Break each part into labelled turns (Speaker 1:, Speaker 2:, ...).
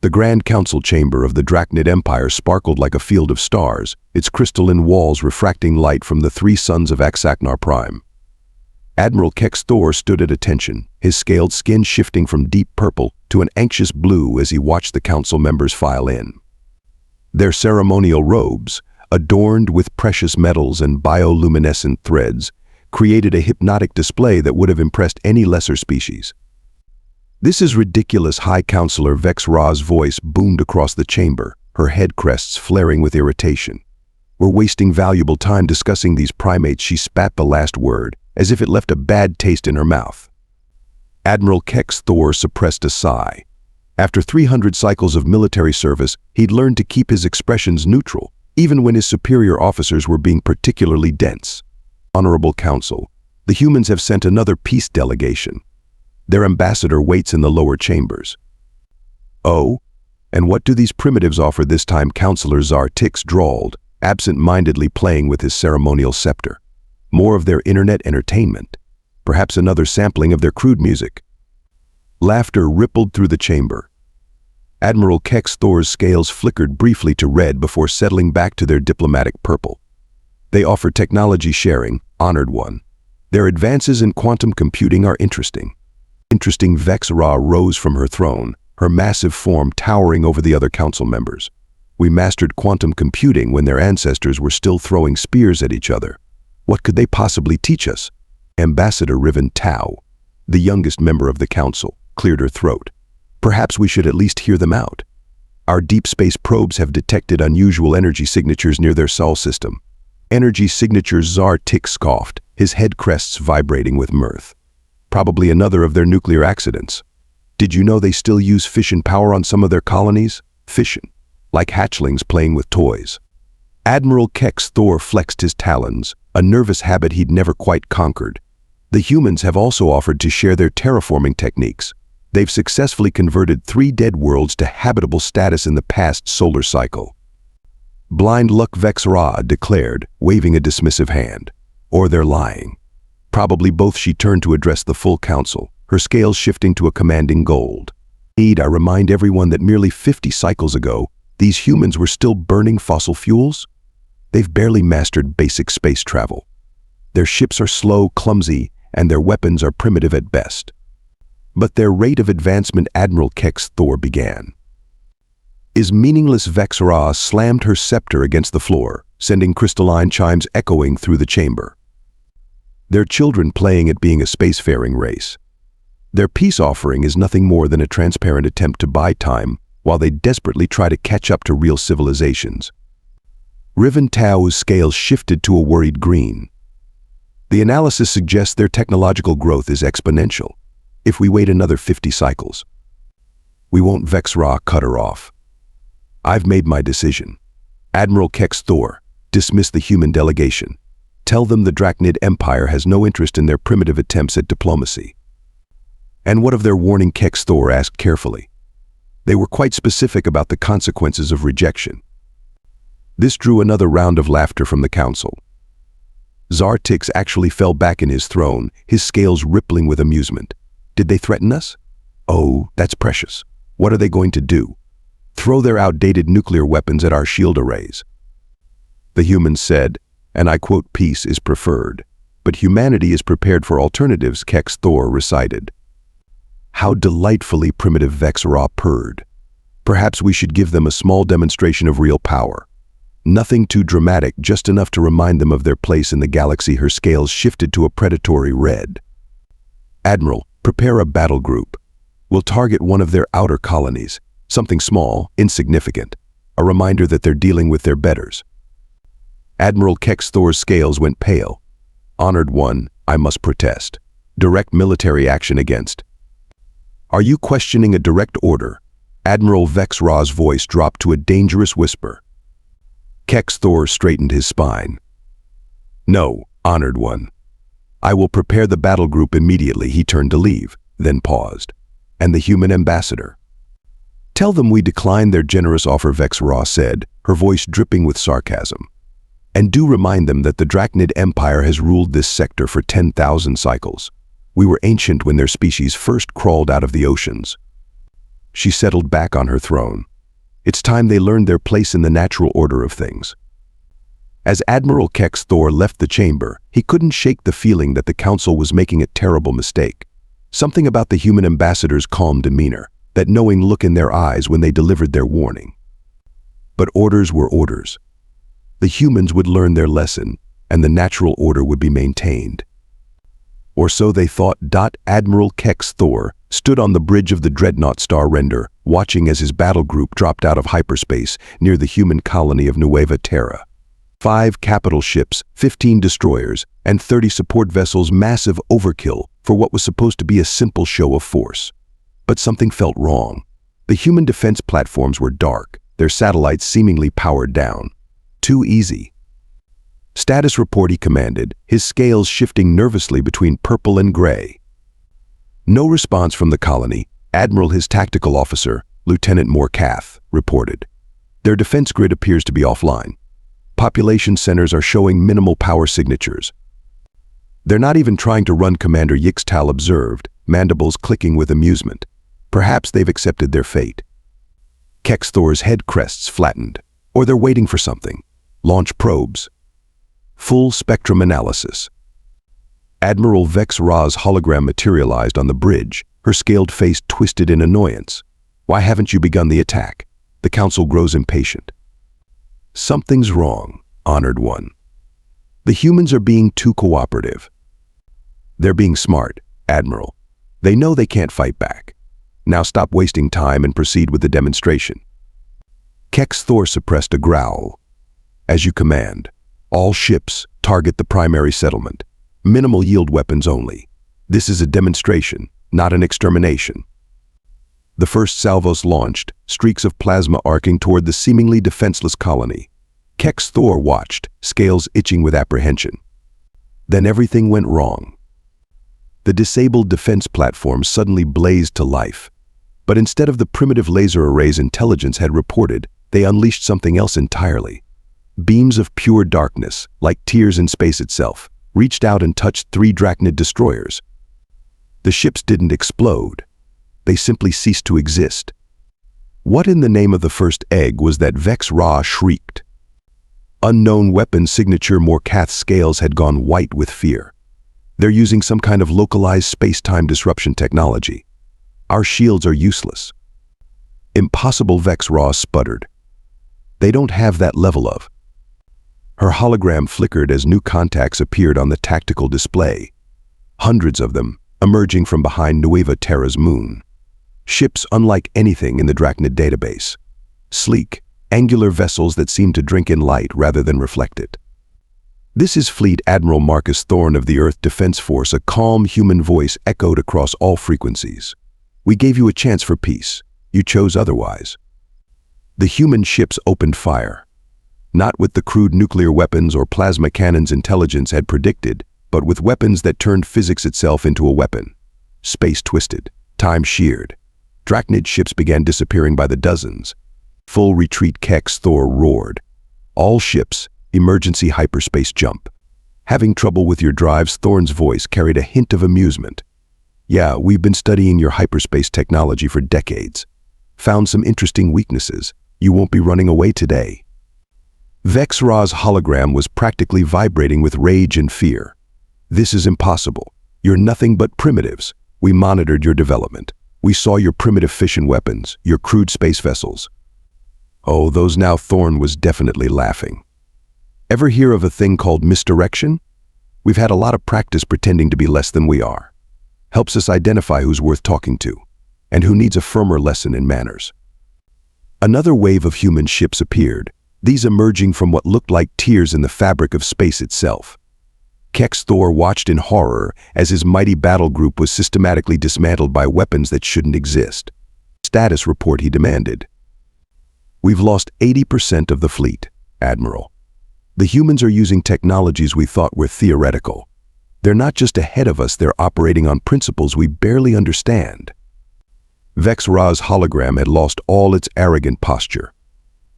Speaker 1: The Grand Council chamber of the Draknid Empire sparkled like a field of stars, its crystalline walls refracting light from the three suns of Kex'thor Prime. Admiral Kex'thor stood at attention, his scaled skin shifting from deep purple to an anxious blue as he watched the council members file in. Their ceremonial robes, adorned with precious metals and bioluminescent threads, created a hypnotic display that would have impressed any lesser species. "This is ridiculous," High Counselor Kex'thor's voice boomed across the chamber, her head crests flaring with irritation. "We're wasting valuable time discussing these primates." She spat the last word, as if it left a bad taste in her mouth. Admiral Kex'thor suppressed a sigh. After 300 cycles of military service, he'd learned to keep his expressions neutral, even when his superior officers were being particularly dense. "Honorable Council, the humans have sent another peace delegation. Their ambassador waits in the lower chambers." "Oh? And what do these primitives offer this time?" Counselor Tix drawled, absent-mindedly playing with his ceremonial scepter. "More of their internet entertainment. Perhaps another sampling of their crude music." Laughter rippled through the chamber. Admiral Kex'thor's scales flickered briefly to red before settling back to their diplomatic purple. "They offer technology sharing," Honored One. "Their advances in quantum computing are interesting." Interesting. Kex'thor rose from her throne, her massive form towering over the other council members. "We mastered quantum computing when their ancestors were still throwing spears at each other. What could they possibly teach us?" Ambassador Riven Tao, the youngest member of the council, cleared her throat. "Perhaps we should at least hear them out. Our deep space probes have detected unusual energy signatures near their sol system." "Energy signatures?" Tix scoffed, his head crests vibrating with mirth. "Probably another of their nuclear accidents. Did you know they still use fission power on some of their colonies? Fission, like hatchlings playing with toys." Admiral Kex'thor flexed his talons, a nervous habit he'd never quite conquered. "The humans have also offered to share their terraforming techniques. They've successfully converted 3 dead worlds to habitable status in the past solar cycle." "Blind luck," Kex'thor declared, waving a dismissive hand. "Or they're lying." "Probably both." She turned to address the full council, her scales shifting to a commanding gold. "Need I remind everyone that merely 50 cycles ago, these humans were still burning fossil fuels? They've barely mastered basic space travel. Their ships are slow, clumsy, and their weapons are primitive at best." "But their rate of advancement," Admiral Kex'thor began. "Is meaningless." Kex'thor slammed her scepter against the floor, sending crystalline chimes echoing through the chamber. "They're children playing at being a spacefaring race. Their peace offering is nothing more than a transparent attempt to buy time while they desperately try to catch up to real civilizations." Riven Tao's scales shifted to a worried green. "The analysis suggests their technological growth is exponential. If we wait another 50 cycles, we won't." Kex'thor cut her off. "I've made my decision. Admiral Kex'thor, dismiss the human delegation. Tell them the Draknid Empire has no interest in their primitive attempts at diplomacy." "And what of their warning?" Kex'thor asked carefully. "They were quite specific about the consequences of rejection." This drew another round of laughter from the council. Tix actually fell back in his throne, his scales rippling with amusement. "Did they threaten us? Oh, that's precious. What are they going to do? Throw their outdated nuclear weapons at our shield arrays?" The humans said, and I quote, "Peace is preferred, but humanity is prepared for alternatives," Kex'thor recited. "How delightfully primitive," Kex'thor purred. "Perhaps we should give them a small demonstration of real power. Nothing too dramatic, just enough to remind them of their place in the galaxy." Her scales shifted to a predatory red. "Admiral, prepare a battle group. We'll target one of their outer colonies, something small, insignificant, a reminder that they're dealing with their betters." Admiral Kex'thor's scales went pale. "Honored One, I must protest. Direct military action against." "Are you questioning a direct order?" Admiral Kex'thor's voice dropped to a dangerous whisper. Kex'thor straightened his spine. "No, Honored One. I will prepare the battle group immediately." He turned to leave, then paused. "And the human ambassador?" "Tell them we decline their generous offer," Kex'thor said, her voice dripping with sarcasm. "And do remind them that the Draknid Empire has ruled this sector for 10,000 cycles. We were ancient when their species first crawled out of the oceans." She settled back on her throne. It's time they learned their place in the natural order of things. As Admiral Kex'thor left the chamber, he couldn't shake the feeling that the council was making a terrible mistake. Something about the human ambassador's calm demeanor, that knowing look in their eyes when they delivered their warning. But orders were orders. The humans would learn their lesson, and the natural order would be maintained. Or so they thought. Admiral Kex'thor stood on the bridge of the dreadnought Star Render, watching as his battle group dropped out of hyperspace near the human colony of Nueva Terra. 5 capital ships, 15 destroyers, and 30 support vessels, massive overkill for what was supposed to be a simple show of force. But something felt wrong. The human defense platforms were dark, their satellites seemingly powered down. Too easy. Status report, he commanded, his scales shifting nervously between purple and gray. No response from the colony. Admiral, his tactical officer, Lieutenant Morcath, reported. Their defense grid appears to be offline. Population centers are showing minimal power signatures. They're not even trying to run, Commander Yixtal observed, mandibles clicking with amusement. Perhaps they've accepted their fate. Kex'thor's head crests flattened. Or they're waiting for something. Launch probes. Full spectrum analysis. Admiral Vex Ra's hologram materialized on the bridge, her scaled face twisted in annoyance. Why haven't you begun the attack? The council grows impatient. Something's wrong, Honored One. The humans are being too cooperative. They're being smart, Admiral. They know they can't fight back. Now stop wasting time and proceed with the demonstration. Kex'thor suppressed a growl. As you command. All ships target the primary settlement. Minimal yield weapons only. This is a demonstration, not an extermination. The first salvos launched, streaks of plasma arcing toward the seemingly defenseless colony. Kex'thor watched, scales itching with apprehension. Then everything went wrong. The disabled defense platform suddenly blazed to life. But instead of the primitive laser arrays intelligence had reported, they unleashed something else entirely. Beams of pure darkness, like tears in space itself, reached out and touched 3 Draknid destroyers. The ships didn't explode. They simply ceased to exist. What in the name of the first egg was that? Vex Ra shrieked. Unknown weapon signature. Morcath's scales had gone white with fear. They're using some kind of localized space-time disruption technology. Our shields are useless. Impossible, Vex Ra sputtered. They don't have that level of. Her hologram flickered as new contacts appeared on the tactical display. Hundreds of them, emerging from behind Nueva Terra's moon. Ships unlike anything in the Draknid database. Sleek, angular vessels that seemed to drink in light rather than reflect it. This is Fleet Admiral Marcus Thorne of the Earth Defense Force. A calm human voice echoed across all frequencies. We gave you a chance for peace. You chose otherwise. The human ships opened fire. Not with the crude nuclear weapons or plasma cannons intelligence had predicted, but with weapons that turned physics itself into a weapon. Space twisted, time sheared. Draknid ships began disappearing by the dozens. Full retreat, Kex'thor roared. All ships, emergency hyperspace jump. Having trouble with your drives? Thorne's voice carried a hint of amusement. Yeah, we've been studying your hyperspace technology for decades. Found some interesting weaknesses. You won't be running away today. Vex Ra's hologram was practically vibrating with rage and fear. This is impossible. You're nothing but primitives. We monitored your development. We saw your primitive fission weapons, your crude space vessels. Oh, those now. Thorne was definitely laughing. Ever hear of a thing called misdirection? We've had a lot of practice pretending to be less than we are. Helps us identify who's worth talking to, and who needs a firmer lesson in manners. Another wave of human ships appeared, these emerging from what looked like tears in the fabric of space itself. Kex'thor watched in horror as his mighty battle group was systematically dismantled by weapons that shouldn't exist. Status report, he demanded. We've lost 80% of the fleet, Admiral. The humans are using technologies we thought were theoretical. They're not just ahead of us, they're operating on principles we barely understand. Vex Ra's hologram had lost all its arrogant posture.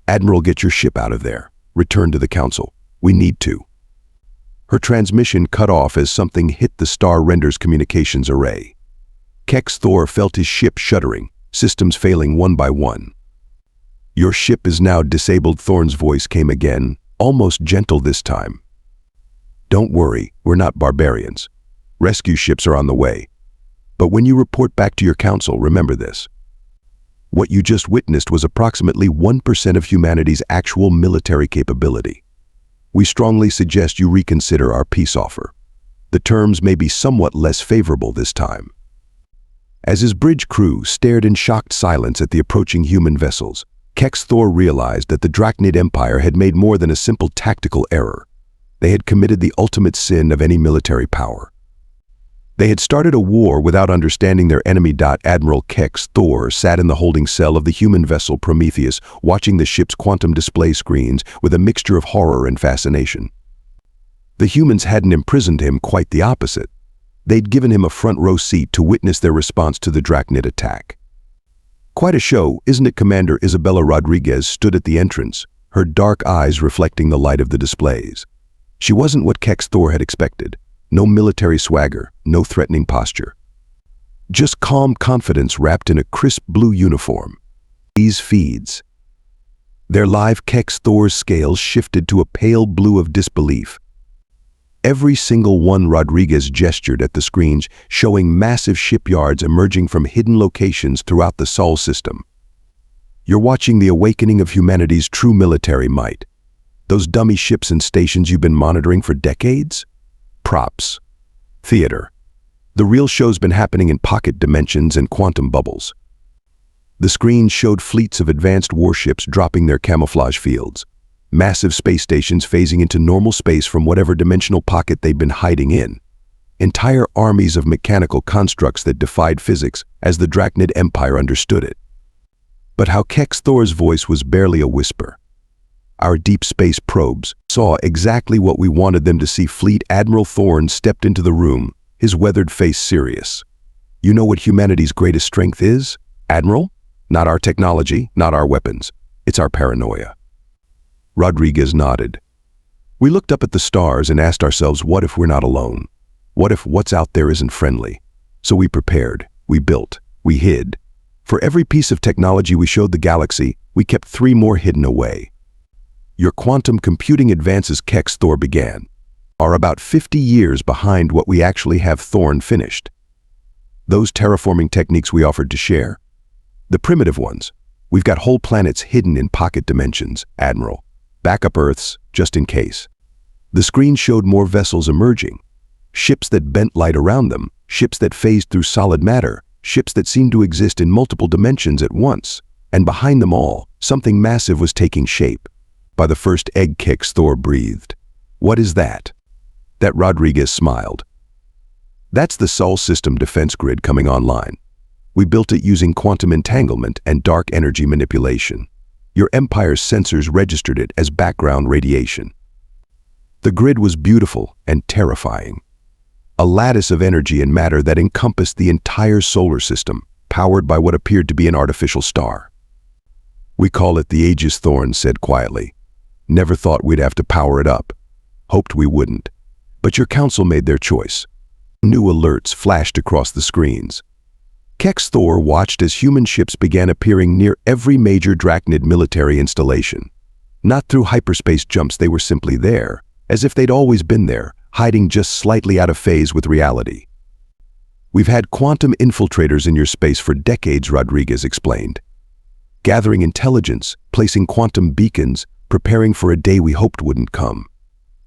Speaker 1: Admiral, get your ship out of there. Return to the council. We need to. Her transmission cut off as something hit the Star Render's communications array. Kex'thor felt his ship shuddering, systems failing one by one. "Your ship is now disabled," Thorne's voice came again, almost gentle this time. "Don't worry, we're not barbarians. Rescue ships are on the way. But when you report back to your council, remember this. What you just witnessed was approximately 1% of humanity's actual military capability. We strongly suggest you reconsider our peace offer. The terms may be somewhat less favorable this time." As his bridge crew stared in shocked silence at the approaching human vessels, Kex'thor realized that the Draknid Empire had made more than a simple tactical error. They had committed the ultimate sin of any military power. They had started a war without understanding their enemy. Admiral Kex'thor sat in the holding cell of the human vessel Prometheus, watching the ship's quantum display screens with a mixture of horror and fascination. The humans hadn't imprisoned him, quite the opposite. They'd given him a front-row seat to witness their response to the Draknid attack. "Quite a show, isn't it?" Commander Isabella Rodriguez stood at the entrance, her dark eyes reflecting the light of the displays. She wasn't what Kex'thor had expected. No military swagger, no threatening posture. Just calm confidence wrapped in a crisp blue uniform. These feeds. Their live Kex'thor's scales shifted to a pale blue of disbelief. Every single one. Rodriguez gestured at the screens, showing massive shipyards emerging from hidden locations throughout the Sol system. "You're watching the awakening of humanity's true military might. Those dummy ships and stations you've been monitoring for decades? Props. Theater. The real show's been happening in pocket dimensions and quantum bubbles." The screens showed fleets of advanced warships dropping their camouflage fields. Massive space stations phasing into normal space from whatever dimensional pocket they'd been hiding in. Entire armies of mechanical constructs that defied physics as the Draknid Empire understood it. But how Kex'thor's voice was barely a whisper. "Our deep space probes saw exactly what we wanted them to see." Fleet Admiral Thorne stepped into the room, his weathered face serious. "You know what humanity's greatest strength is, Admiral? Not our technology, not our weapons. It's our paranoia." Rodriguez nodded. "We looked up at the stars and asked ourselves, what if we're not alone? What if what's out there isn't friendly? So we prepared, we built, we hid. For every piece of technology we showed the galaxy, we kept 3 more hidden away. Your quantum computing advances," Kex'thor began, "are about 50 years behind what we actually have." Thorne finished. "Those terraforming techniques we offered to share? The primitive ones. We've got whole planets hidden in pocket dimensions, Admiral. Backup Earths, just in case." The screen showed more vessels emerging. Ships that bent light around them, ships that phased through solid matter, ships that seemed to exist in multiple dimensions at once. And behind them all, something massive was taking shape. By the first egg, Kex'thor breathed. "What is that?" That Rodriguez smiled. "That's the Sol system defense grid coming online. We built it using quantum entanglement and dark energy manipulation. Your Empire's sensors registered it as background radiation." The grid was beautiful and terrifying. A lattice of energy and matter that encompassed the entire solar system, powered by what appeared to be an artificial star. "We call it the Aegis," Thorne said quietly. "Never thought we'd have to power it up. Hoped we wouldn't. But your council made their choice." New alerts flashed across the screens. Kex'thor watched as human ships began appearing near every major Draknid military installation. Not through hyperspace jumps, they were simply there, as if they'd always been there, hiding just slightly out of phase with reality. "We've had quantum infiltrators in your space for decades," Rodriguez explained. "Gathering intelligence, placing quantum beacons, preparing for a day we hoped wouldn't come.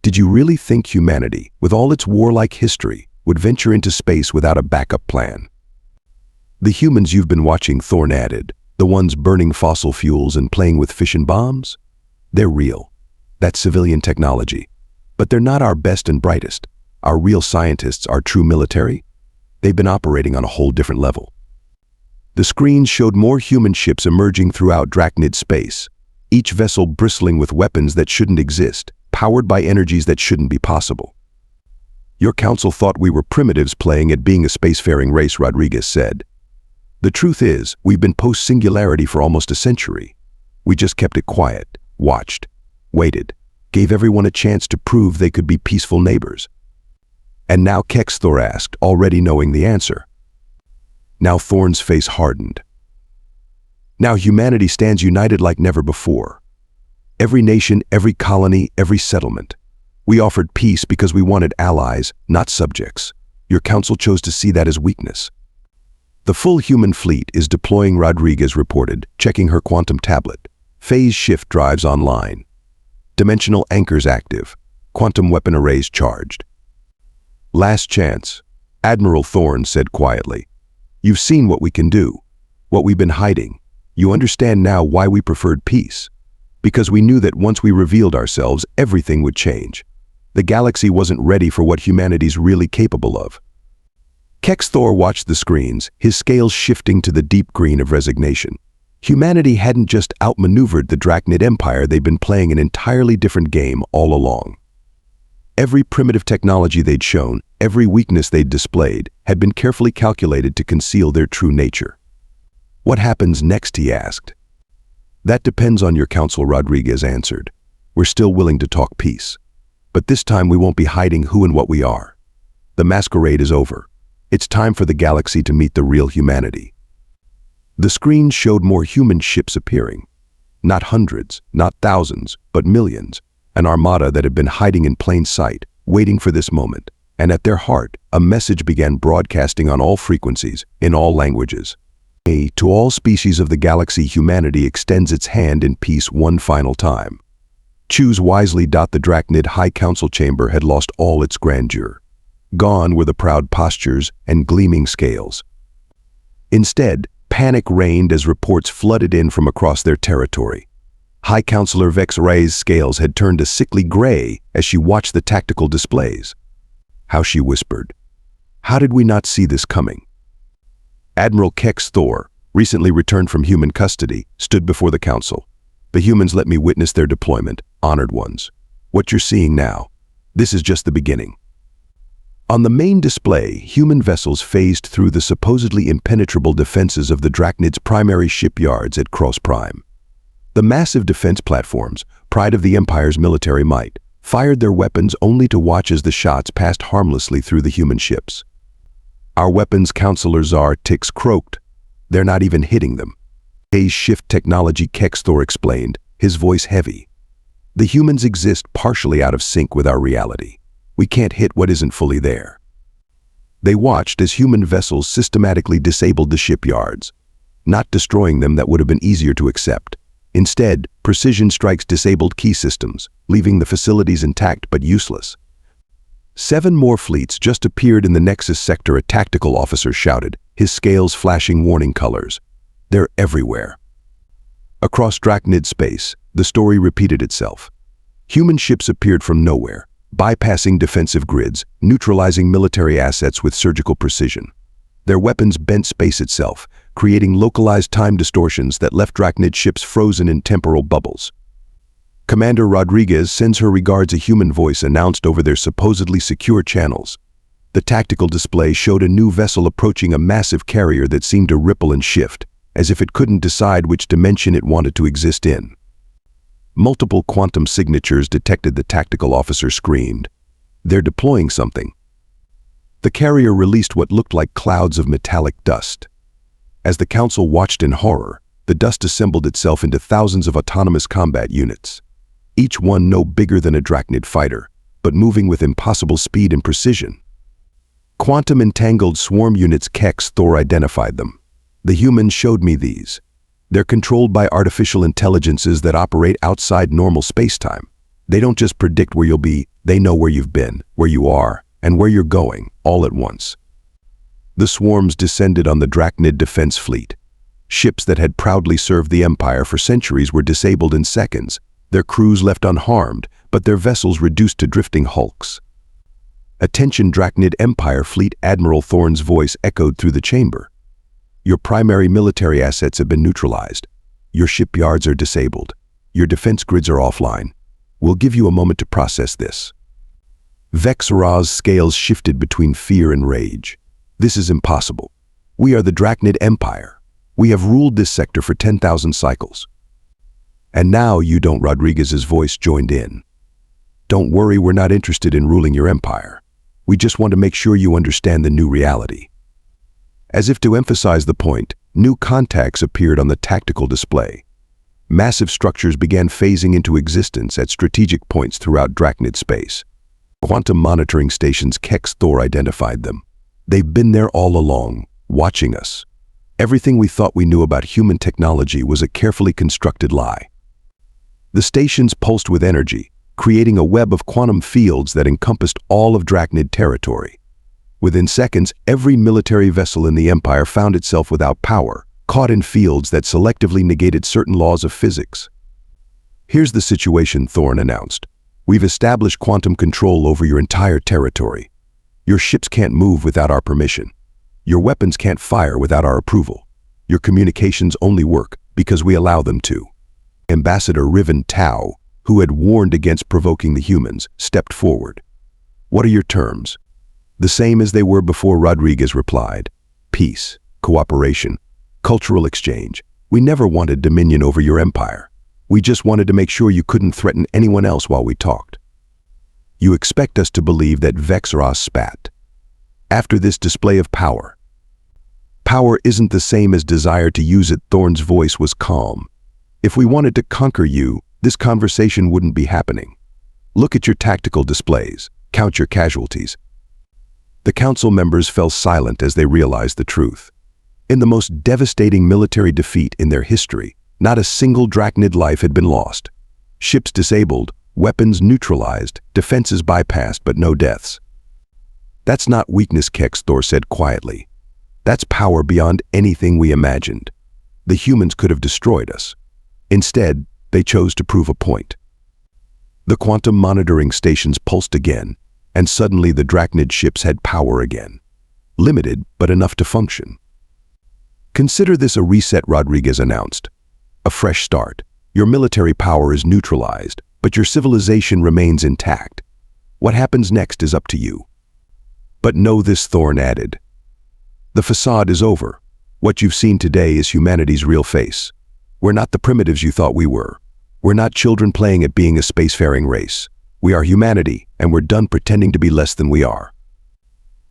Speaker 1: Did you really think humanity, with all its warlike history, would venture into space without a backup plan?" "The humans you've been watching," Thorne added, "the ones burning fossil fuels and playing with fission bombs? They're real. That's civilian technology. But they're not our best and brightest. Our real scientists, our true military, they've been operating on a whole different level." The screens showed more human ships emerging throughout Draknid space, each vessel bristling with weapons that shouldn't exist, powered by energies that shouldn't be possible. "Your council thought we were primitives playing at being a spacefaring race," Rodriguez said. "The truth is, we've been post-singularity for almost a century. We just kept it quiet, watched, waited, gave everyone a chance to prove they could be peaceful neighbors." "And now?" Kex'thor asked, already knowing the answer. Now Thorne's face hardened. Now humanity stands united like never before. Every nation, every colony, every settlement. We offered peace because we wanted allies, not subjects. Your council chose to see that as weakness. The full human fleet is deploying, Rodriguez reported, checking her quantum tablet. Phase shift drives online. Dimensional anchors active. Quantum weapon arrays charged. Last chance, Admiral Thorne said quietly. You've seen what we can do, what we've been hiding. You understand now why we preferred peace. Because we knew that once we revealed ourselves, everything would change. The galaxy wasn't ready for what humanity's really capable of. Kex'thor watched the screens, his scales shifting to the deep green of resignation. Humanity hadn't just outmaneuvered the Draknid Empire, they'd been playing an entirely different game all along. Every primitive technology they'd shown, every weakness they'd displayed, had been carefully calculated to conceal their true nature. What happens next, he asked. That depends on your council, Rodriguez answered. We're still willing to talk peace. But this time we won't be hiding who and what we are. The masquerade is over. It's time for the galaxy to meet the real humanity. The screen showed more human ships appearing. Not hundreds, not thousands, but millions. An armada that had been hiding in plain sight, waiting for this moment. And at their heart, a message began broadcasting on all frequencies, in all languages. To all species of the galaxy, humanity extends its hand in peace one final time. Choose wisely. The Draknid High Council chamber had lost all its grandeur. Gone were the proud postures and gleaming scales. Instead, panic reigned as reports flooded in from across their territory. High Counselor Vex Ray's scales had turned a sickly gray as she watched the tactical displays. How she whispered, "How did we not see this coming?" Admiral Kex'thor, recently returned from human custody, stood before the council. The humans let me witness their deployment, honored ones. What you're seeing now, this is just the beginning. On the main display, human vessels phased through the supposedly impenetrable defenses of the Draknid's primary shipyards at Cross Prime. The massive defense platforms, pride of the Empire's military might, fired their weapons only to watch as the shots passed harmlessly through the human ships. Our weapons, Counselor Zar Tix croaked. They're not even hitting them. Phase shift technology, Kex'thor explained, his voice heavy. The humans exist partially out of sync with our reality. We can't hit what isn't fully there. They watched as human vessels systematically disabled the shipyards. Not destroying them, that would have been easier to accept. Instead, precision strikes disabled key systems, leaving the facilities intact but useless. 7 more fleets just appeared in the Nexus sector, a tactical officer shouted, his scales flashing warning colors. They're everywhere. Across Draknid space, the story repeated itself. Human ships appeared from nowhere, bypassing defensive grids, neutralizing military assets with surgical precision. Their weapons bent space itself, creating localized time distortions that left Draknid ships frozen in temporal bubbles. Commander Rodriguez sends her regards, a human voice announced over their supposedly secure channels. The tactical display showed a new vessel approaching, a massive carrier that seemed to ripple and shift, as if it couldn't decide which dimension it wanted to exist in. Multiple quantum signatures detected, the tactical officer screamed. They're deploying something. The carrier released what looked like clouds of metallic dust. As the council watched in horror, the dust assembled itself into thousands of autonomous combat units. Each one no bigger than a Draknid fighter, but moving with impossible speed and precision. Quantum entangled swarm units, Kex'thor identified them. The humans showed me these. They're controlled by artificial intelligences that operate outside normal space-time. They don't just predict where you'll be, they know where you've been, where you are, and where you're going, all at once. The swarms descended on the Draknid defense fleet. Ships that had proudly served the Empire for centuries were disabled in seconds, their crews left unharmed, but their vessels reduced to drifting hulks. Attention, Draknid Empire fleet, Admiral Thorne's voice echoed through the chamber. Your primary military assets have been neutralized. Your shipyards are disabled. Your defense grids are offline. We'll give you a moment to process this. Vex Ra's scales shifted between fear and rage. This is impossible. We are the Draknid Empire. We have ruled this sector for 10,000 cycles. And now you don't, Rodriguez's voice joined in. Don't worry, we're not interested in ruling your empire. We just want to make sure you understand the new reality. As if to emphasize the point, New contacts appeared on the tactical display. Massive structures began phasing into existence at strategic points throughout Draknid space. Quantum monitoring stations Kex'thor identified them. They've been there all along, watching us. Everything we thought we knew about human technology was a carefully constructed lie. The stations pulsed with energy, creating a web of quantum fields that encompassed all of Draknid territory. Within seconds, every military vessel in the Empire found itself without power, caught in fields that selectively negated certain laws of physics. "Here's the situation," Thorne announced. "We've established quantum control over your entire territory. Your ships can't move without our permission. Your weapons can't fire without our approval. Your communications only work because we allow them to." Ambassador Riven Tao, who had warned against provoking the humans, stepped forward. "What are your terms?" "The same as they were before," Rodriguez replied. "Peace, cooperation, cultural exchange. We never wanted dominion over your empire. We just wanted to make sure you couldn't threaten anyone else while we talked." "You expect us to believe that Kex'thor spat. After this display of power. Power isn't the same as desire to use it." Thorne's voice was calm. "If we wanted to conquer you, this conversation wouldn't be happening. Look at your tactical displays. Count your casualties." The council members fell silent as they realized the truth. In the most devastating military defeat in their history, not a single Draknid life had been lost. Ships disabled, weapons neutralized, defenses bypassed, but no deaths. "That's not weakness," Kex'thor said quietly. "That's power beyond anything we imagined. The humans could have destroyed us. Instead, they chose to prove a point." The quantum monitoring stations pulsed again, and suddenly the Draknid ships had power again. Limited, but enough to function. "Consider this a reset," Rodriguez announced. "A fresh start. Your military power is neutralized, but your civilization remains intact. What happens next is up to you." "But know this," Thorne added. "The facade is over. What you've seen today is humanity's real face. We're not the primitives you thought we were. We're not children playing at being a spacefaring race. We are humanity, and we're done pretending to be less than we are."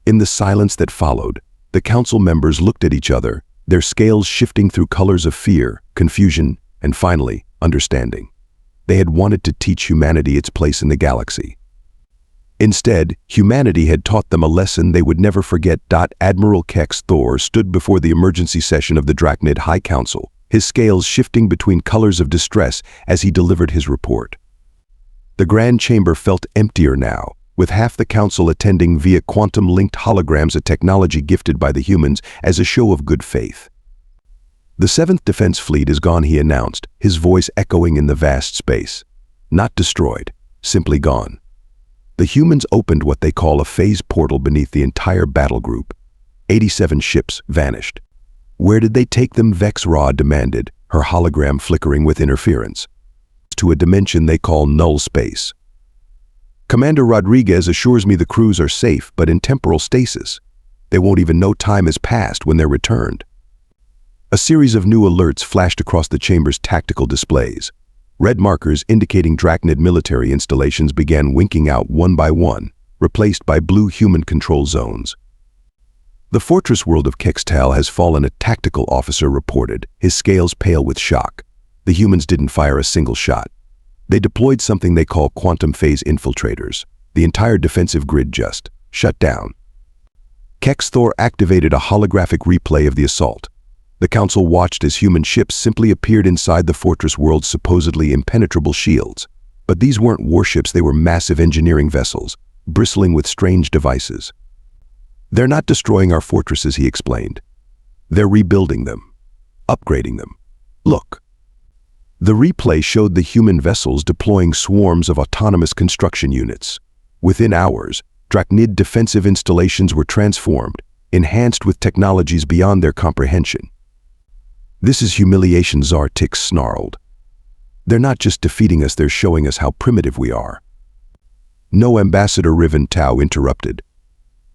Speaker 1: In the silence that followed, the council members looked at each other, their scales shifting through colors of fear, confusion, and finally, understanding. They had wanted to teach humanity its place in the galaxy. Instead, humanity had taught them a lesson they would never forget. Admiral Kex'thor stood before the emergency session of the Draknid High Council, his scales shifting between colors of distress as he delivered his report. The Grand Chamber felt emptier now, with half the council attending via quantum-linked holograms, a technology gifted by the humans as a show of good faith. "The 7th Defense Fleet is gone," he announced, his voice echoing in the vast space. "Not destroyed, simply gone." The humans opened what they call a phase portal beneath the entire battle group. 87 ships vanished. "Where did they take them?" Kex'thor demanded, her hologram flickering with interference. "To a dimension they call null space. Commander Rodriguez assures me the crews are safe, but in temporal stasis. They won't even know time has passed when they're returned." A series of new alerts flashed across the chamber's tactical displays. Red markers indicating Draknid military installations began winking out one by one, replaced by blue human control zones. "The fortress world of Kex'thor has fallen," a tactical officer reported, his scales pale with shock. The humans didn't fire a single shot. They deployed something they call quantum phase infiltrators. The entire defensive grid just shut down. Kex'thor activated a holographic replay of the assault. The council watched as human ships simply appeared inside the fortress world's supposedly impenetrable shields. But these weren't warships, they were massive engineering vessels, bristling with strange devices. "They're not destroying our fortresses," he explained. "They're rebuilding them, upgrading them. Look." The replay showed the human vessels deploying swarms of autonomous construction units. Within hours, Draknid defensive installations were transformed, enhanced with technologies beyond their comprehension. "This is humiliation," Zartix snarled. "They're not just defeating us, they're showing us how primitive we are." "No," Ambassador Riven Tao interrupted.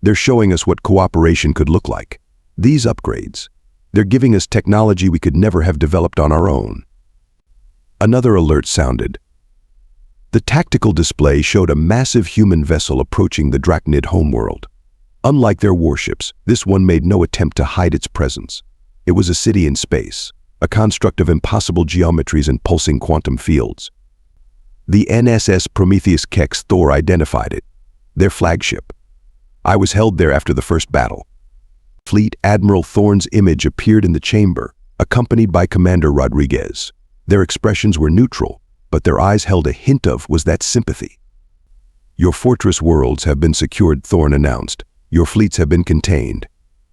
Speaker 1: "They're showing us what cooperation could look like. These upgrades, they're giving us technology we could never have developed on our own." Another alert sounded. The tactical display showed a massive human vessel approaching the Draknid homeworld. Unlike their warships, this one made no attempt to hide its presence. It was a city in space, a construct of impossible geometries and pulsing quantum fields. The NSS Prometheus Kex'thor identified it, their flagship. I was held there after the first battle. Fleet Admiral Thorne's image appeared in the chamber, accompanied by Commander Rodriguez. Their expressions were neutral, but their eyes held a hint of was that sympathy. "Your fortress worlds have been secured," Thorne announced. "Your fleets have been contained.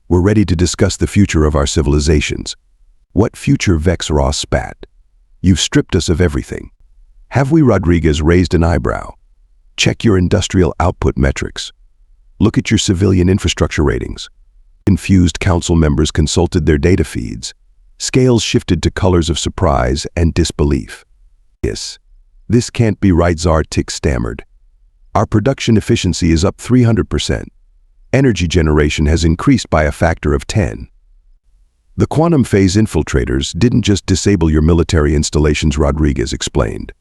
Speaker 1: We're ready to discuss the future of our civilizations." "What future?" Kex'thor spat. "You've stripped us of everything." "Have we?" Rodriguez raised an eyebrow. "Check your industrial output metrics. Look at your civilian infrastructure ratings." Confused council members consulted their data feeds. Scales shifted to colors of surprise and disbelief. "Yes, this can't be right," Zartik stammered. "Our production efficiency is up 300%. Energy generation has increased by a factor of 10. The quantum phase infiltrators didn't just disable your military installations," Rodriguez explained.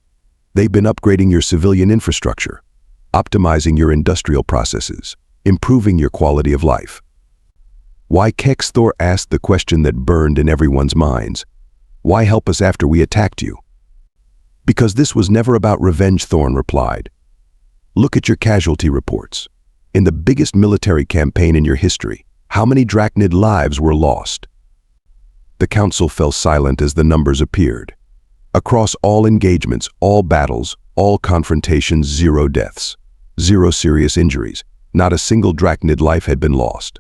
Speaker 1: "They've been upgrading your civilian infrastructure, optimizing your industrial processes, improving your quality of life." Why? Kex'thor asked the question that burned in everyone's minds. "Why help us after we attacked you?" "Because this was never about revenge," Thorne replied. "Look at your casualty reports. In the biggest military campaign in your history, how many Draknid lives were lost?" The council fell silent as the numbers appeared. Across all engagements, all battles, all confrontations, 0 deaths, 0 serious injuries. Not a single Draknid life had been lost.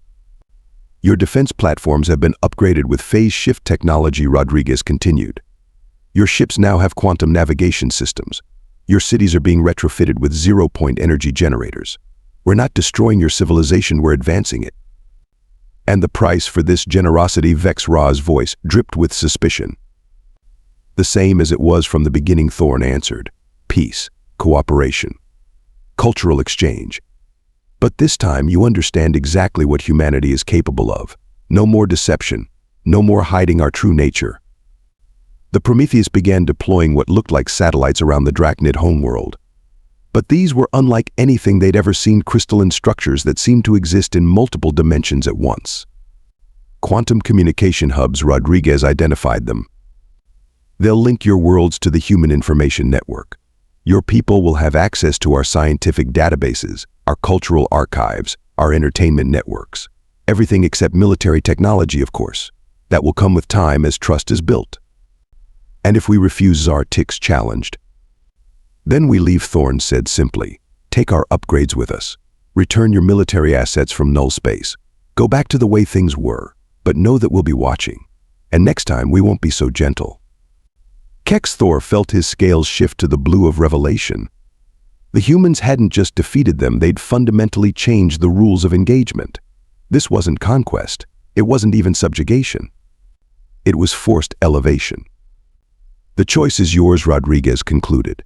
Speaker 1: "Your defense platforms have been upgraded with phase shift technology," Rodriguez continued. "Your ships now have quantum navigation systems. Your cities are being retrofitted with zero-point energy generators. We're not destroying your civilization, we're advancing it." "And the price for this generosity?" Kex'thor's voice dripped with suspicion. "The same as it was from the beginning," Thorne answered. "Peace, cooperation, cultural exchange. But this time you understand exactly what humanity is capable of. No more deception, no more hiding our true nature." The Prometheus began deploying what looked like satellites around the Draknid homeworld. But these were unlike anything they'd ever seen, crystalline structures that seemed to exist in multiple dimensions at once. "Quantum communication hubs," Rodriguez identified them. "They'll link your worlds to the human information network. Your people will have access to our scientific databases, our cultural archives, our entertainment networks. Everything except military technology, of course. That will come with time as trust is built." "And if we refuse?" Zartik challenged. "Then we leave," Thorne said simply. "Take our upgrades with us. Return your military assets from null space. Go back to the way things were, but know that we'll be watching. And next time we won't be so gentle." Kex'thor felt his scales shift to the blue of revelation. The humans hadn't just defeated them, they'd fundamentally changed the rules of engagement. This wasn't conquest. It wasn't even subjugation. It was forced elevation. "The choice is yours," Rodriguez concluded.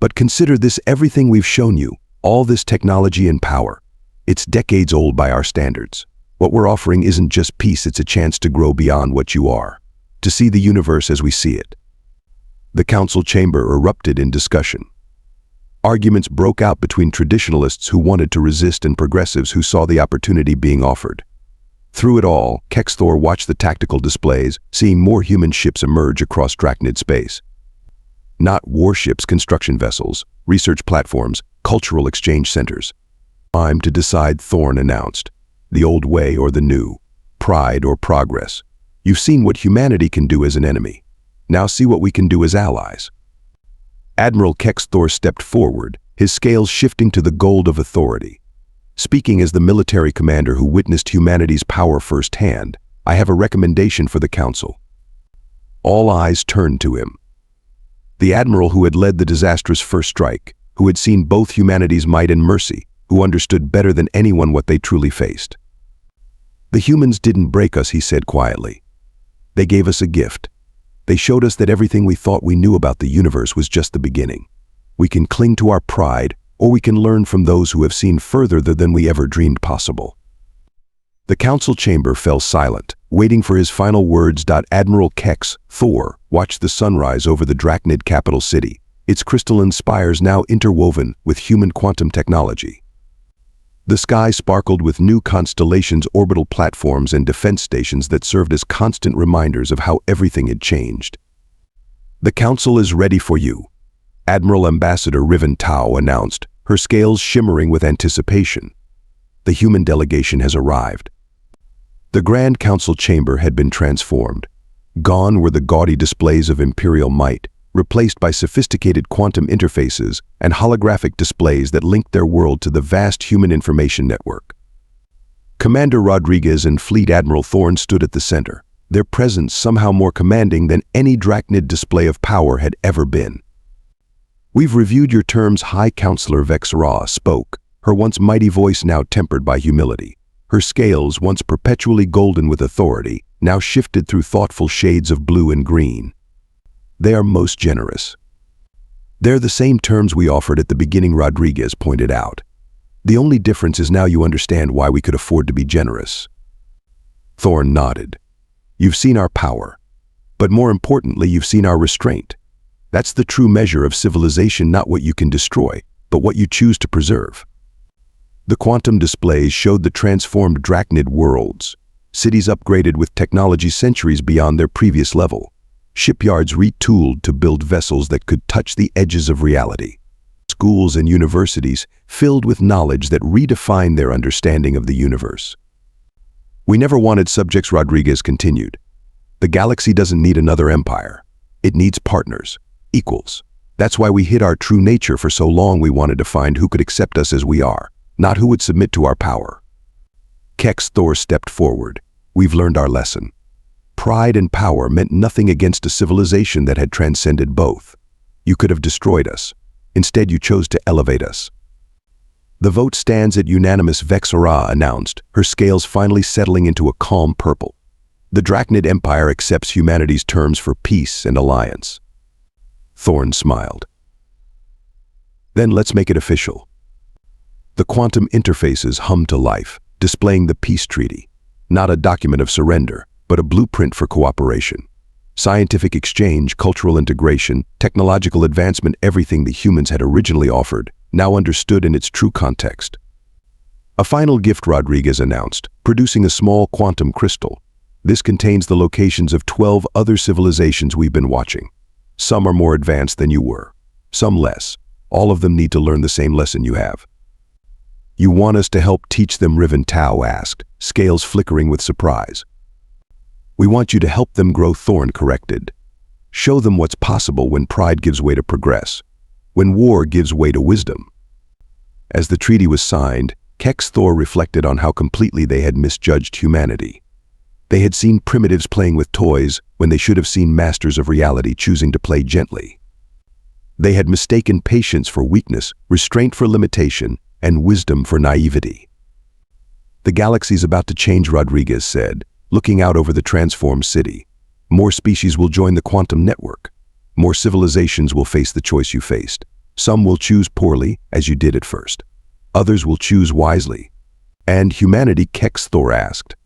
Speaker 1: "But consider this: everything we've shown you, all this technology and power, it's decades old by our standards. What we're offering isn't just peace, it's a chance to grow beyond what you are, to see the universe as we see it." The council chamber erupted in discussion. Arguments broke out between traditionalists who wanted to resist and progressives who saw the opportunity being offered. Through it all, Kex'thor watched the tactical displays, seeing more human ships emerge across Draknid space. Not warships, construction vessels, research platforms, cultural exchange centers. "Time to decide," Thorne announced. "The old way or the new, pride or progress. You've seen what humanity can do as an enemy. Now see what we can do as allies." Admiral Kex'thor stepped forward, his scales shifting to the gold of authority. Speaking as the military commander who witnessed humanity's power firsthand, "I have a recommendation for the council." All eyes turned to him. The admiral who had led the disastrous first strike, who had seen both humanity's might and mercy, who understood better than anyone what they truly faced. "The humans didn't break us," he said quietly. "They gave us a gift. They showed us that everything we thought we knew about the universe was just the beginning. We can cling to our pride, or we can learn from those who have seen further than we ever dreamed possible." The council chamber fell silent, waiting for his final words. Admiral Kex'thor watched the sunrise over the Draknid capital city, its crystalline spires now interwoven with human quantum technology. The sky sparkled with new constellations, orbital platforms, and defense stations that served as constant reminders of how everything had changed. "The Council is ready for you," Admiral Ambassador Riven Tao announced, her scales shimmering with anticipation. "The human delegation has arrived." The Grand Council chamber had been transformed. Gone were the gaudy displays of imperial might, replaced by sophisticated quantum interfaces and holographic displays that linked their world to the vast human information network. Commander Rodriguez and Fleet Admiral Thorne stood at the center, their presence somehow more commanding than any Draknid display of power had ever been. "We've reviewed your terms," High Counselor Kex'thor spoke, her once mighty voice now tempered by humility. Her scales, once perpetually golden with authority, now shifted through thoughtful shades of blue and green. "They are most generous." "They're the same terms we offered at the beginning," Rodriguez pointed out. "The only difference is now you understand why we could afford to be generous." Thorne nodded. "You've seen our power. But more importantly, you've seen our restraint. That's the true measure of civilization, not what you can destroy, but what you choose to preserve." The quantum displays showed the transformed Draknid worlds, cities upgraded with technology centuries beyond their previous level, shipyards retooled to build vessels that could touch the edges of reality, schools and universities filled with knowledge that redefined their understanding of the universe. "We never wanted subjects," Rodriguez continued. "The galaxy doesn't need another empire. It needs partners, equals. That's why we hid our true nature for so long. We wanted to find who could accept us as we are, not who would submit to our power." Kex'thor stepped forward. "We've learned our lesson. Pride and power meant nothing against a civilization that had transcended both. You could have destroyed us. Instead, you chose to elevate us." "The vote stands at unanimous," Kex'thor announced, her scales finally settling into a calm purple. "The Draknid Empire accepts humanity's terms for peace and alliance." Thorne smiled. "Then let's make it official." The quantum interfaces hummed to life, displaying the peace treaty, not a document of surrender, but a blueprint for cooperation. Scientific exchange, cultural integration, technological advancement, everything the humans had originally offered, now understood in its true context. "A final gift," Rodriguez announced, producing a small quantum crystal. "This contains the locations of 12 other civilizations we've been watching. Some are more advanced than you were, some less. All of them need to learn the same lesson you have." "You want us to help teach them?" Riven Tao asked, scales flickering with surprise. "We want you to help them grow," Thorne corrected. "Show them what's possible when pride gives way to progress, when war gives way to wisdom." As the treaty was signed, Kex'thor reflected on how completely they had misjudged humanity. They had seen primitives playing with toys when they should have seen masters of reality choosing to play gently. They had mistaken patience for weakness, restraint for limitation, and wisdom for naivety. "The galaxy's about to change," Rodriguez said, looking out over the transformed city. "More species will join the quantum network. More civilizations will face the choice you faced. Some will choose poorly, as you did at first. Others will choose wisely." "And humanity?" Kex'thor asked.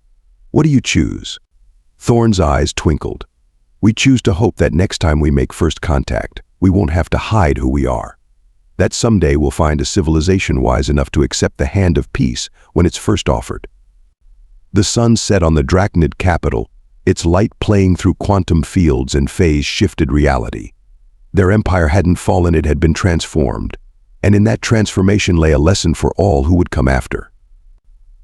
Speaker 1: "What do you choose?" Thorne's eyes twinkled. "We choose to hope that next time we make first contact, we won't have to hide who we are. That someday we'll find a civilization wise enough to accept the hand of peace when it's first offered." The sun set on the Draknid capital, its light playing through quantum fields and phase-shifted reality. Their empire hadn't fallen, it had been transformed, and in that transformation lay a lesson for all who would come after.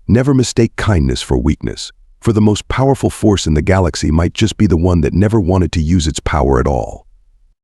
Speaker 1: Never mistake kindness for weakness, for the most powerful force in the galaxy might just be the one that never wanted to use its power at all.